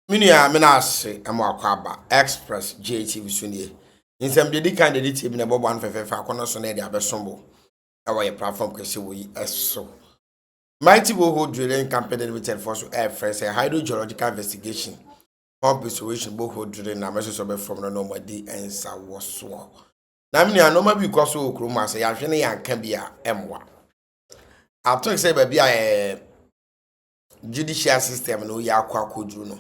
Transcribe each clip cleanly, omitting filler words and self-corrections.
Minia menase amwakwaba express JTV sunie. Insem de kan de team na bobo an fefefa akono so na de abesombo. Awa ye platform kwese wo yi eso. Mighty Boho Drilling Company Limited for so air fresh hydrogeological investigation. Pump restoration Boho Drilling na meso be from no nomadi ensa woso. Na minia no ma bi kwaso okroma se ya hwene ya nka bia emwa. Atok say ba bia judicial system no ya akwa koduru no.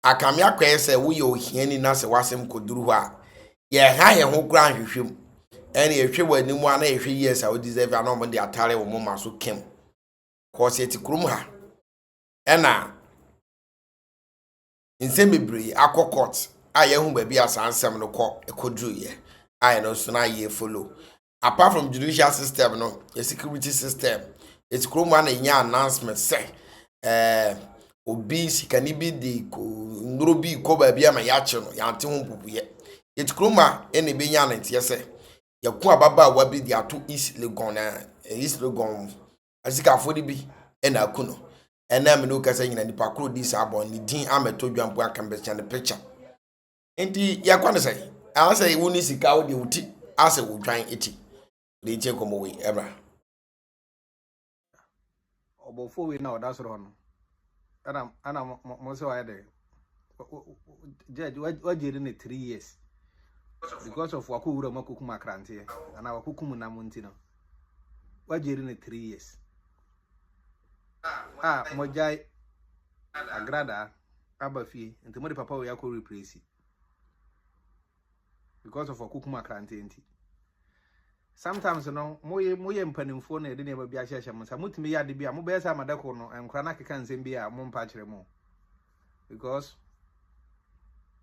Akamya kwese wo ye ohiani na se wasem koduru ho a ye ha ye ho kura hwehwem ene ye hwe wani mu ana ye hwe yes a wo deserve ana mo de atare wo moma so kem cause eti krum ha ena nsem bebre akokot a ye hu ba bi asansem no koduru ye I no so na ye follow apart from judicial system no a security system it's krum na nya announcement say obi sikani bi di ko nduro bi ko ba bia ma ya che no ya ante ho pupuye etkroma ene be nya nante yese yaku ababa wa bi di ato East Legon asika afodi bi ena akuno ena me no kasa nyina nipa kro di sabon ni din ameto dwampo akambe chane picture enti yakwa ne sai asa woni sika wo de uti asa wo dwan eti de nche komo we ebra obofo we na odasoro no ana mo se wa de judge wajiri ne 3 years because of wakura makuku makrante ana wakuku na munti no wajiri ne 3 years mojai agrada abafi nti mo de papa we yakọ replace because of wakuku makrante nti sometimes no moye mpanimfo na de ne ba bia hyehye mo sa mutumi ya de bia mo be sa madako no enkra na keka nsem bia mo mpa kire mo because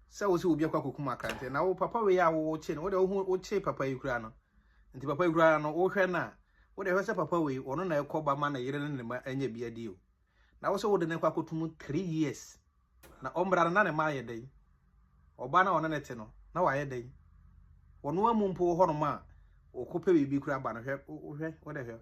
so we obi akwa kokuma kante na wo papa we ya wo che no wo che papa yikura no nti papa yikura no wo hwe na wo de hwese papa we ono na ekoba ma na yire ne ma anya bia dio na wo so wo de ne kwa kotum 3 years na ombra na ne ma ye dai oba na ono ne te no na wa ye dai wono amumpo ho no ma okope bibi kura ba no hwe wo de hwe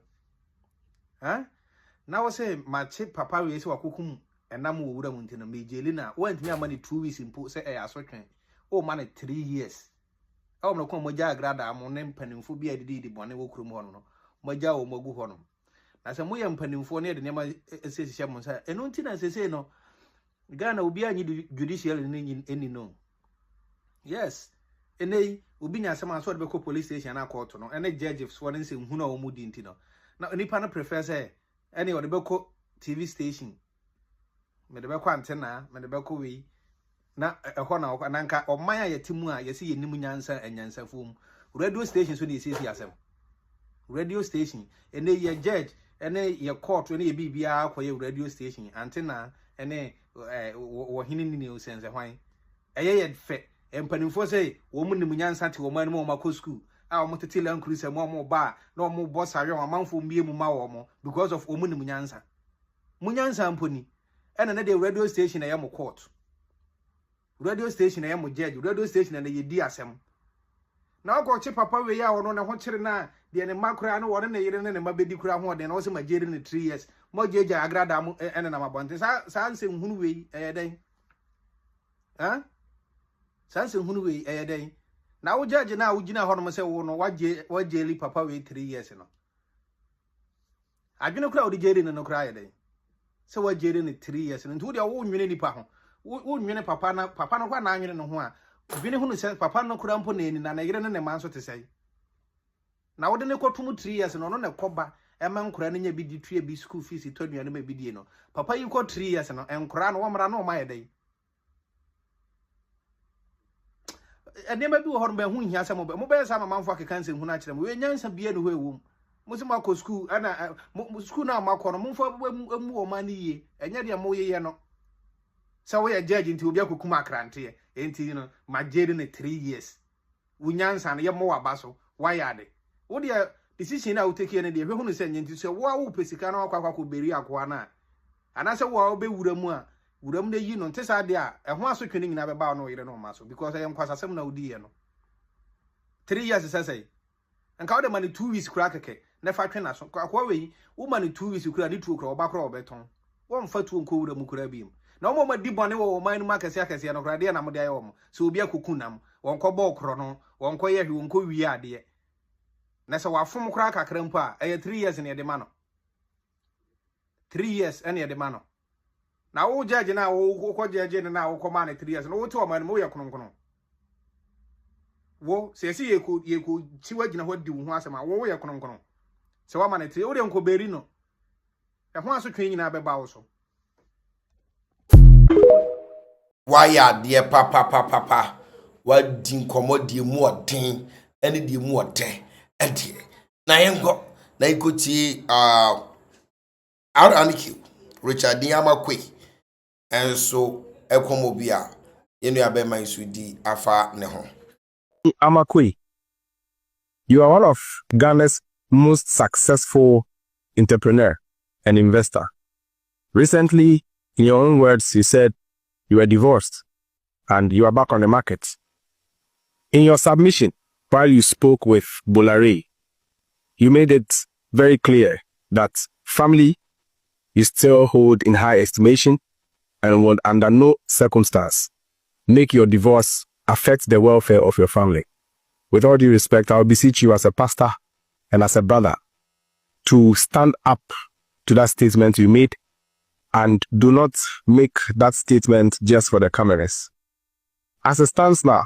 na wo se ma che papa we se wakokum enam wo wura munti na mejeli na wantimi amani 2 weeks impo se asotwen o mane 3 years awo no ko moja agrada amo ne mpanimfo bi adidi bone wo kurom ho no moja wo mogu ho no na se moye mpanimfo ne de nema esesihye mo sa eno nti na sese no Ghana obi anyi judicial ni eni no yes enei obi nya asema so de be ko police station na court no ene judge so ne se hu na wo mudi nti no na nipa no prefer say ene wo de be ko TV station me de be kwa antena me de be ko wi na eho na ananka oman ayetimu a yesi yenim nyansa anyansafom radio station so de sisi asem radio station ene ye judge ene ye court ene ye bibia akoye radio station antena ene wo hinini ne osense hwan ye fe empanimfo say wo munim nyansa te wo man mo makọ school a wo tete lan kruse mo ba na wo boss awe amanfo mbie mu ma wo mo because of wo munim nyansa munyansa mponi ena na de radio station na yam court radio station na yam judge radio station na ye di asem na go che papa we ya wono na ho kire na de ne makura na wore na yire ne mabedi kura ho de na wo se majeri ne 3 years mo jeje agrada mo ena na mabonte sa nsem hunu we den sa nsem hunu we den na wo judge na wo gina ho no se wo no wajeli papa we 3 years no adwene kura wo de jeri ne no kura ye den se wajeri ne 3 years nti wo de wo nwene nipa ho wo nwene papa no kwa na anwene no ho a dwene hunu se papa no kura mpo na eni na yire ne manso te sei na wo de ne kotum 3 years no no ne koba ema nkura ne nya bi di tue bi school fees to nnuane ma bi die no papa yi ko 3 years no enkura no wo mra no ma ye dai enema bi wo ho no be hu hia se mo be sa ma manfo akeka nse hu na kire mo we nyansa bie no ho ewum musima ko school ana school na makọ no mumfa mu wo mani ye enya de mo ye no so we judge nti obi akokum akrante enti no majeri ne 3 years unyansa na ye mo wabaso wayade wo de decision na wo take ne de hwe hunu se nti so wo pesika na akwa ko beri akwa na ana se wo be wuramu a wuram de yi no ntesa de a ho asotwe nyina be ba no yire no maso because I nkwasasem na odi ye no 3 years sesai nka wo de mani 2 weeks kura keke na fa twe na so akwa we wo mani 2 weeks kura ni tuo kura oba kura obeton wo mfa tuo nko wura mu kura bi na omo ma di bone wo man ma kese no krade na mo de ayo mo so obi akukunam won ko ball kro no won ko ye hwe won ko wi ade na se wafom kra kakra mpo a 3 years na ye de ma no 3 years ene ye de ma no na wo judge na wo ko judge na wo ko ma na 3 years no wo ti o ma no wo ye kronkron wo se ye ko chiwa gina ho di wo ho asema wo ye kronkron se wa ma na 3 wo de nko beri no e ho aso twen nyina be ba wo so waya de papa wadi nkomo de mu oden ene de mu ote ente na yengo na ikoti RNAQ Richard Yamakwe enso ekomo bia yenu abema isudi afa ne ho Amakwe, you are one of Ghana's most successful entrepreneur and investor. Recently, in your own words, you said you were divorced and you are back on the market. In your submission, while you spoke with Bolare, you made it very clear that family you still hold in high estimation and would under no circumstance make your divorce affect the welfare of your family. With all due respect, I will beseech you as a pastor and as a brother to stand up to that statement you made and do not make that statement just for the cameras. As it stands now,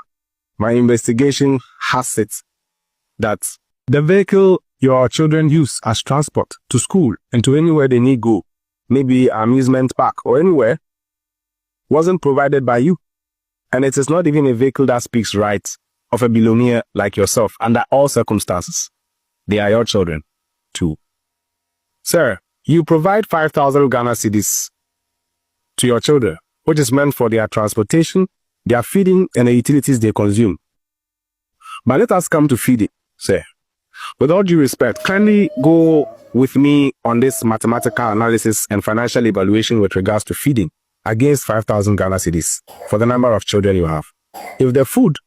my investigation has it that the vehicle your children use as transport to school and to anywhere they need go, maybe amusement park or anywhere, wasn't provided by you. And it is not even a vehicle that speaks rights of a billionaire like yourself under all circumstances. They are your children, too. Sir, you provide 5,000 Ghana cedis to your children, which is meant for their transportation, their feeding, and the utilities they consume. But let us come to feeding, sir. With all due respect, kindly go with me on this mathematical analysis and financial evaluation with regards to feeding against 5,000 Ghana cedis for the number of children you have. If the food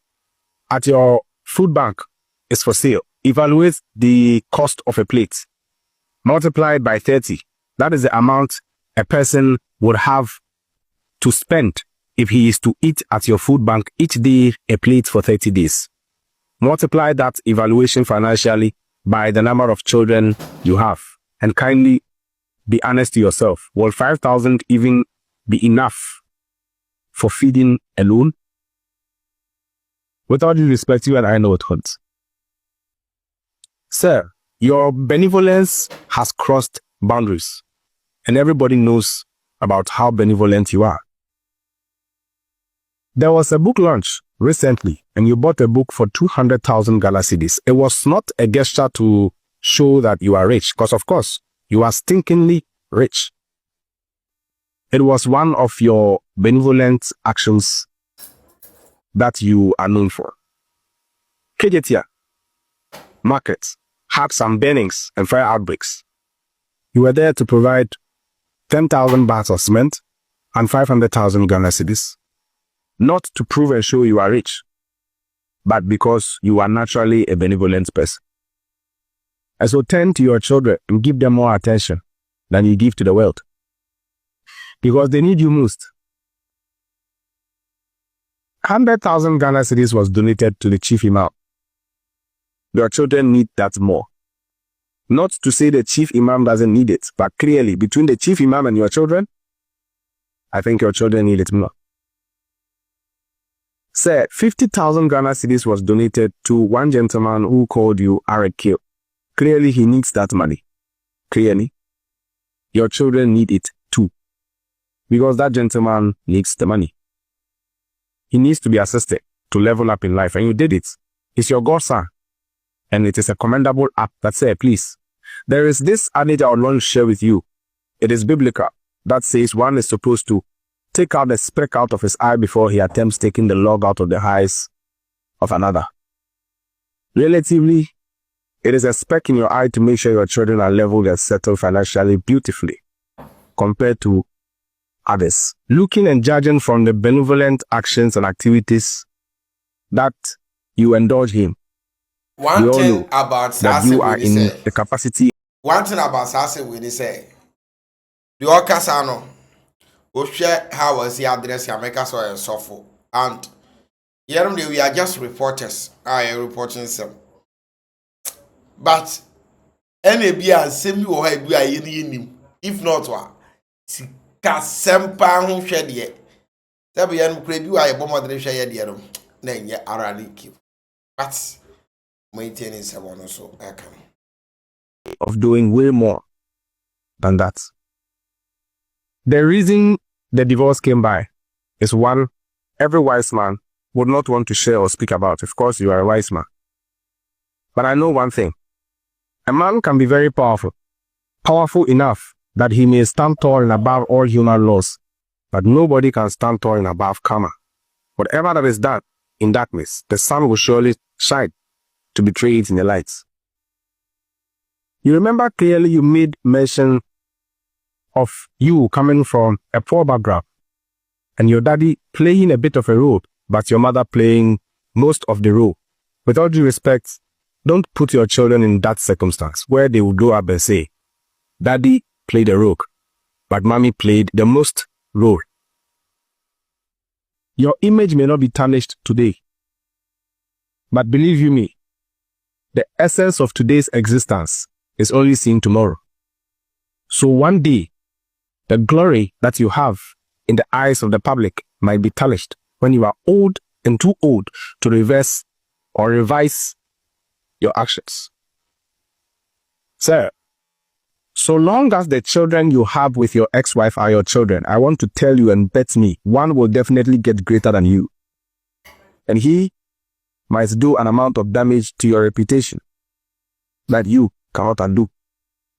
at your food bank is for sale, evaluate the cost of a plate multiplied by 30. That is the amount a person would have to spend if he is to eat at your food bank each day a plate for 30 days. Multiply that evaluation financially by the number of children you have and kindly be honest to yourself. Will 5,000 even be enough for feeding alone? With all due respect, you and I know what hunts. Sir, your benevolence has crossed boundaries, and everybody knows about how benevolent you are. There was a book launch recently, and you bought a book for 200,000 Ghana cedis. It was not a gesture to show that you are rich, because of course, you are stinkingly rich. It was one of your benevolent actions that you are known for. Kejetia, markets, had some burnings and fire outbreaks. You were there to provide 10,000 bags of cement and 500,000 Ghana cedis, not to prove and show you are rich, but because you are naturally a benevolent person. And so tend to your children and give them more attention than you give to the world, because they need you most. 100,000 Ghana cedis was donated to the chief imam. Your children need that more. Not to say the chief imam doesn't need it, but clearly between the chief imam and your children, I think your children need it more. Sir, 50,000 Ghana cedis was donated to one gentleman who called you RNAQ. Clearly he needs that money. Clearly. Your children need it too, because that gentleman needs the money. He needs to be assisted to level up in life, and you did it. It's your godson, and it is a commendable act that says, please, there is this adage I would want to share with you. It is biblical that says one is supposed to take out the speck out of his eye before he attempts taking the log out of the eyes of another. Relatively, it is a speck in your eye to make sure your children are leveled and settled financially beautifully compared to others. Looking and judging from the benevolent actions and activities that you indulge him, one thing about that you are in the capacity. One thing about Sase we say, the Okasano, we share how was the address America so and so forth. And we are just reporters. I am reporting some. But NAB and semi or I be a if not one. Sika sempa ho hwe de. Sabi ya no kura bi wa ye bomo de hwe ye de no. Na nye RNAQ. But maintaining someone so I can. Of doing way more than that. The reason the divorce came by is one, every wise man would not want to share or speak about. Of course, you are a wise man. But I know one thing. A man can be very powerful. Powerful enough that he may stand tall and above all human laws. But nobody can stand tall and above karma. Whatever that is done in darkness, the sun will surely shine to betray it in the lights. You remember clearly you made mention of you coming from a poor background and your daddy playing a bit of a role, but your mother playing most of the role. With all due respect, don't put your children in that circumstance where they will grow up and say, Daddy played a role, but mommy played the most role. Your image may not be tarnished today, but believe you me, the essence of today's existence is only seen tomorrow. So one day, the glory that you have in the eyes of the public might be tarnished when you are old and too old to reverse or revise your actions. Sir, so long as the children you have with your ex-wife are your children, I want to tell you and bet me, one will definitely get greater than you. And he might do an amount of damage to your reputation that you cannot undo,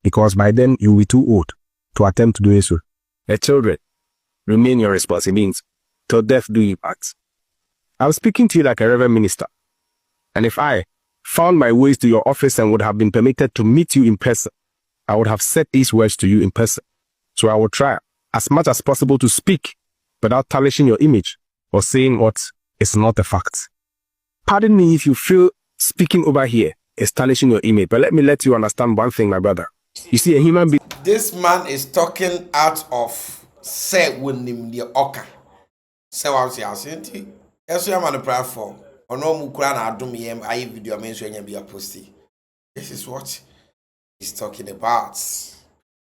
because by then you will be too old to attempt to do so. The children remain your responsibility till death do you part. I'm speaking to you like a reverend minister, and if I found my ways to your office and would have been permitted to meet you in person, I would have said these words to you in person. So I will try as much as possible to speak without tarnishing your image or saying what is not a fact. Pardon me if you feel speaking over here is tarnishing your image, but let me let you understand one thing, my brother. You see, a human being. This man is talking out of say when him the oka. Say what say asenti. Eso am on the platform. Ono mu kura na adom yem ayi video men so nya be posti. This is what he's talking about.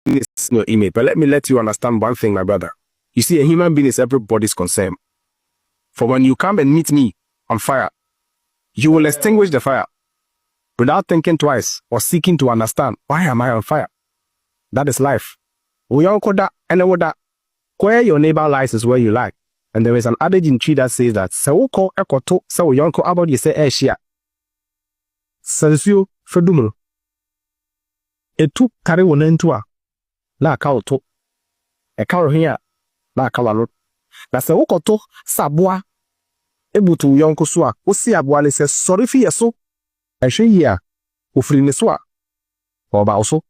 It's no image, but let me let you understand one thing, my brother. You see, a human being is everybody's concern. For when you come and meet me on fire, you will extinguish the fire without thinking twice or seeking to understand, why am I on fire? That is life. Where your neighbor lies is where you lie. And there is an adage in tree that says that Sh0ck ekoto sa uyonko about you say Shia. Sensio fedumul. Etu kare wonentua na ka oto. E ka rohia na ka walo. Na Sh0ck to sabua ebutu uyonko so a osi aboa le se sorry fi yeso. Ehwe hia ofiri ne so a oba oso.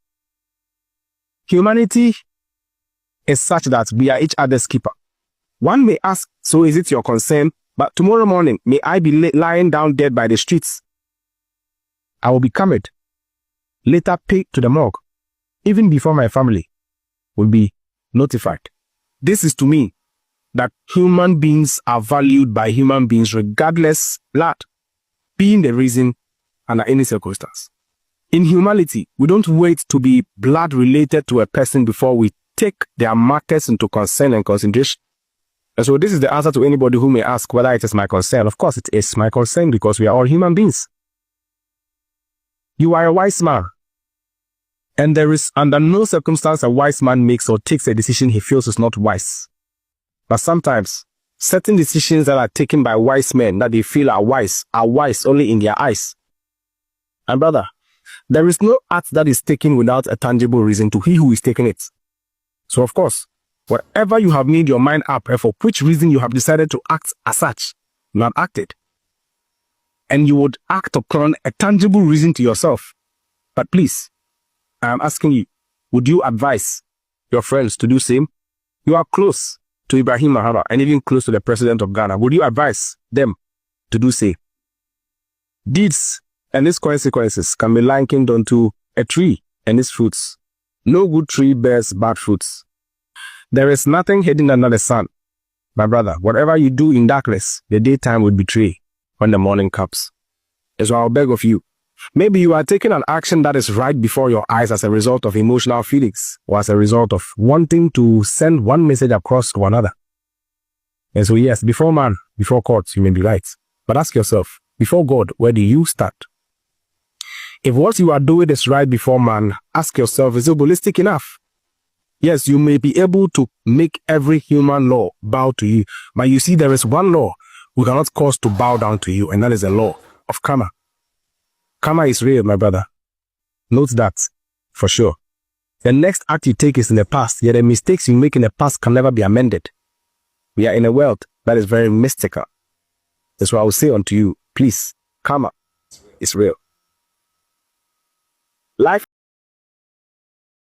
Humanity is such that we are each other's keeper. One may ask, so is it your concern? But tomorrow morning, may I be lying down dead by the streets? I will be carried, later paid to the morgue, even before my family will be notified. This is to me that human beings are valued by human beings regardless, blood being the reason under any circumstance. In humility, we don't wait to be blood related to a person before we take their matters into concern and consideration. And so this is the answer to anybody who may ask whether it is my concern. Of course it is my concern because we are all human beings. You are a wise man. And there is under no circumstance a wise man makes or takes a decision he feels is not wise. But sometimes, certain decisions that are taken by wise men that they feel are wise only in their eyes. And brother, there is no act that is taken without a tangible reason to he who is taking it. So of course, whatever you have made your mind up and for which reason you have decided to act as such, you have acted. And you would act upon a tangible reason to yourself. But please, I am asking you, would you advise your friends to do same? You are close to Ibrahim Mahama and even close to the president of Ghana. Would you advise them to do same? Deeds and its consequences can be likened unto a tree and its fruits. No good tree bears bad fruits. There is nothing hidden under the sun. My brother, whatever you do in darkness, the daytime will betray when the morning comes. So I'll beg of you, maybe you are taking an action that is right before your eyes as a result of emotional feelings or as a result of wanting to send one message across to another. And so yes, before man, before courts, you may be right. But ask yourself, before God, where do you start? If what you are doing is right before man, ask yourself, is it holistic enough? Yes, you may be able to make every human law bow to you, but you see there is one law we cannot cause to bow down to you, and that is the law of karma. Karma is real, my brother. Note that, for sure. The next act you take is in the past, yet the mistakes you make in the past can never be amended. We are in a world that is very mystical. That's why I will say unto you, please, karma is real. Life